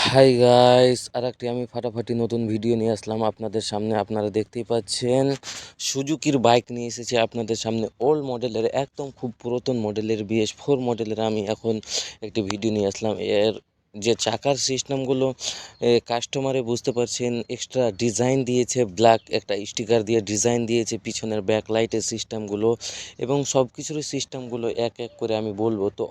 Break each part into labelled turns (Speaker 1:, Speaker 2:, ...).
Speaker 1: Hi guys, আরেকটি আমি ফাটাফাটি নতুন ভিডিও নিয়ে আসলাম আপনাদের সামনে। আপনারা দেখতেই পাচ্ছেন সুজুকির বাইক নিয়ে এসেছে আপনাদের সামনে। ওল্ড মডেলের, একদম খুব পুরাতন মডেলের BS4 মডেলের আমি এখন একটি ভিডিও নিয়ে আসলাম। এর যে চাকার সিস্টেমগুলো কাস্টমারে বুঝতে পারছেন এক্সট্রা ডিজাইন দিয়েছে, ব্ল্যাক একটা স্টিকার দিয়ে ডিজাইন দিয়েছে পিছনের ব্যাকলাইটের সিস্টেমগুলো এবং সব কিছুর সিস্টেমগুলো এক এক করে আমি বলবো। তো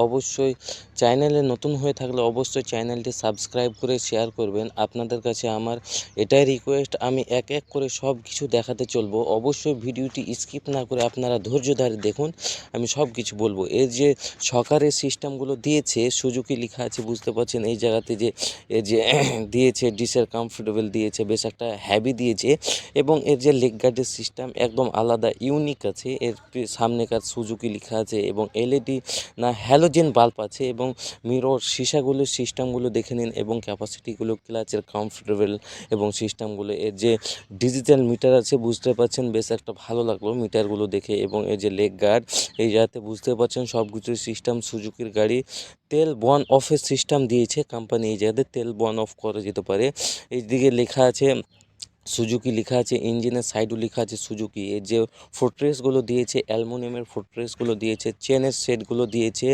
Speaker 1: অবশ্যই চ্যানেলে নতুন হয়ে থাকলে অবশ্যই চ্যানেলটি সাবস্ক্রাইব করে শেয়ার করবেন। আপনাদের কাছে আমার এটাই রিকোয়েস্ট, আমি এক এক করে সব কিছু দেখাতে চলবো। অবশ্যই ভিডিওটি স্কিপ না করে আপনারা ধৈর্য ধরে দেখুন, আমি সব কিছু বলবো। এর যে সকারের সিস্টেমগুলো দিয়েছে, সুজুকি লেখা আছে বুঝতে পারছেন এই জায়গাতে, যে এর যে দিয়েছে ডিসের কমফোর্টেবল দিয়েছে, বেশ একটা হ্যাভি দিয়েছে এবং এর যে লেগ গার্ডের সিস্টেম একদম আলাদা ইউনিক আছে। এর সামনেকার সুজুকি লেখা আছে এবং LED না হ্যালোজেন বাল্ব আছে এবং মিরর সিসাগুলো সিস্টেমগুলো দেখে নিন এবং ক্যাপাসিটিগুলো, ক্লাচের কমফোর্টেবল এবং সিস্টেমগুলো। এর যে ডিজিটাল মিটার আছে বুঝতে পারছেন, বেশ একটা ভালো লাগলো মিটারগুলো দেখে। এবং এর যে লেগ গার্ড, এই জায়গাতে বুঝতে পারছেন সব কিছুর সিস্টেম। সুজুকির গাড়ি তেল বর্ন অফের সিস্টেম দিয়েছে কোম্পানি, এই জায়গাতে তেল বর্ন অফ করা যেতে পারে। এইদিকে লেখা আছে সুজুকি লেখা আছে, ইঞ্জিনের সাইডও লেখা আছে সুজুকি। এর যে ফুটরেস্টগুলো দিয়েছে অ্যালুমিনিয়ামের ফুটরেস্টগুলো দিয়েছে, চেনের সেটগুলো দিয়েছে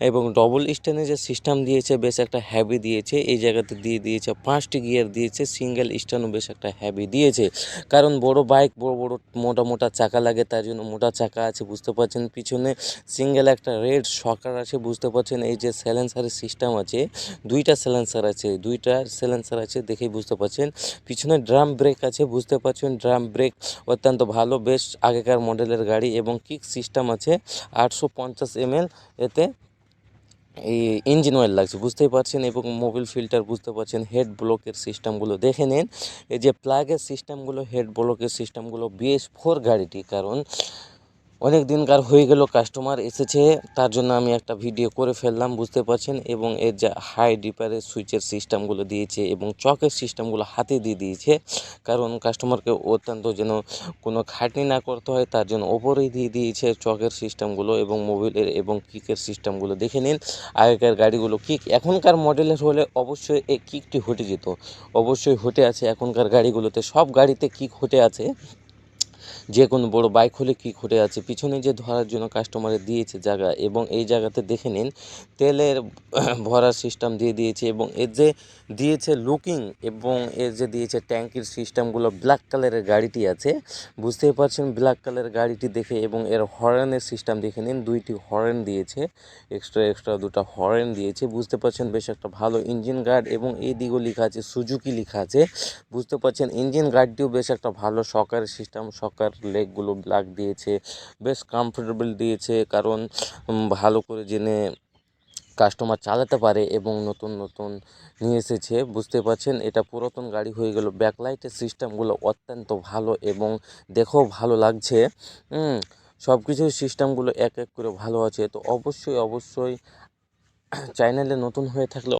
Speaker 1: এবং ডবল স্ট্যান্ডের যে সিস্টেম দিয়েছে বেশ একটা হ্যাভি দিয়েছে। এই জায়গাতে দিয়ে দিয়েছে 5টি গিয়ার দিয়েছে, সিঙ্গেল স্ট্যান্ডও বেশ একটা হ্যাভি দিয়েছে। কারণ বড় বাইক বড় মোটা মোটা চাকা লাগে, তার জন্য মোটা চাকা আছে বুঝতে পারছেন। পিছনে সিঙ্গেল একটা রেড শকার আছে বুঝতে পারছেন। এই যে স্যালেন্সারের সিস্টেম আছে, দুইটা স্যালেন্সার আছে দেখেই বুঝতে পারছেন। পিছনে ড্রাম ব্রেক আছে বুঝতে পারছেন, ড্রাম ব্রেক অত্যন্ত ভালো, বেশ আগেকার মডেলের গাড়ি। এবং কিক সিস্টেম আছে 850 ml, এতে এই ইঞ্জিন অয়েল লাগছে বুঝতেই পারছেন। এবং মোবিল ফিল্টার বুঝতে পারছেন। হেড ব্লকের সিস্টেমগুলো দেখে নিন, এই যে প্লাগের সিস্টেমগুলো, হেড ব্লকের সিস্টেমগুলো BS4 গাড়িটি, কারণ অনেক দিনকার হয়ে গেল কাস্টমার এসেছে, তার জন্য আমি একটা ভিডিও করে ফেললাম বুঝতে পারছেন। এবং এর যে হাই ডিপারের সুইচের সিস্টেমগুলো দিয়েছে এবং চকের সিস্টেমগুলো হাতে দিয়ে দিয়েছে, কারণ কাস্টমারকে অত্যন্ত যেন কোনো খাটনি না করতে হয়, তার জন্য ওপরেই দিয়ে দিয়েছে চকের সিস্টেমগুলো এবং মোবিলের এবং কিকের সিস্টেমগুলো দেখে নিন। আগেকার গাড়িগুলো কিক, এখনকার মডেলের হলে অবশ্যই এই কিকটি হটে যেত, অবশ্যই হটে আছে এখনকার গাড়িগুলোতে, সব গাড়িতে কিক হটে আছে। যে কোনো বড় বাইক হলে কি ঘটে আছে, পিছনে যে ধরার জন্য কাস্টমারে দিয়েছে জায়গা এবং এই জায়গাতে দেখে নিন তেলের ভরার সিস্টেম দিয়ে দিয়েছে। এবং এর যে দিয়েছে লুকিং এবং এর যে দিয়েছে ট্যাঙ্কির সিস্টেমগুলো, ব্ল্যাক কালারের গাড়িটি আছে বুঝতেই পারছেন, ব্ল্যাক কালারের গাড়িটি দেখে। এবং এর হর্নের সিস্টেম দেখে নিন, দুইটি হর্ন দিয়েছে, এক্সট্রা দুটো হর্ন দিয়েছে বুঝতে পারছেন। বেশ একটা ভালো ইঞ্জিন গার্ড এবং এই দিকেও লেখা আছে সুজুকি লেখা আছে বুঝতে পারছেন। ইঞ্জিন গার্ডটিও বেশ একটা ভালো, সকারের সিস্টেম, সকার লেগগুলো ব্ল্যাক দিয়েছে, বেশ কমফোর্টেবল দিয়েছে, কারণ ভালো করে জেনে কাস্টমার চালাতে পারে এবং নতুন নিয়ে এসেছে বুঝতে পারছেন। এটা পুরাতন গাড়ি হয়ে গেল, ব্যাকলাইটের সিস্টেমগুলো অত্যন্ত ভালো এবং দেখেও ভালো লাগছে। সব কিছুর সিস্টেমগুলো এক এক করে ভালো আছে। তো অবশ্যই চ্যানেলে নতুন হয়ে থাকলে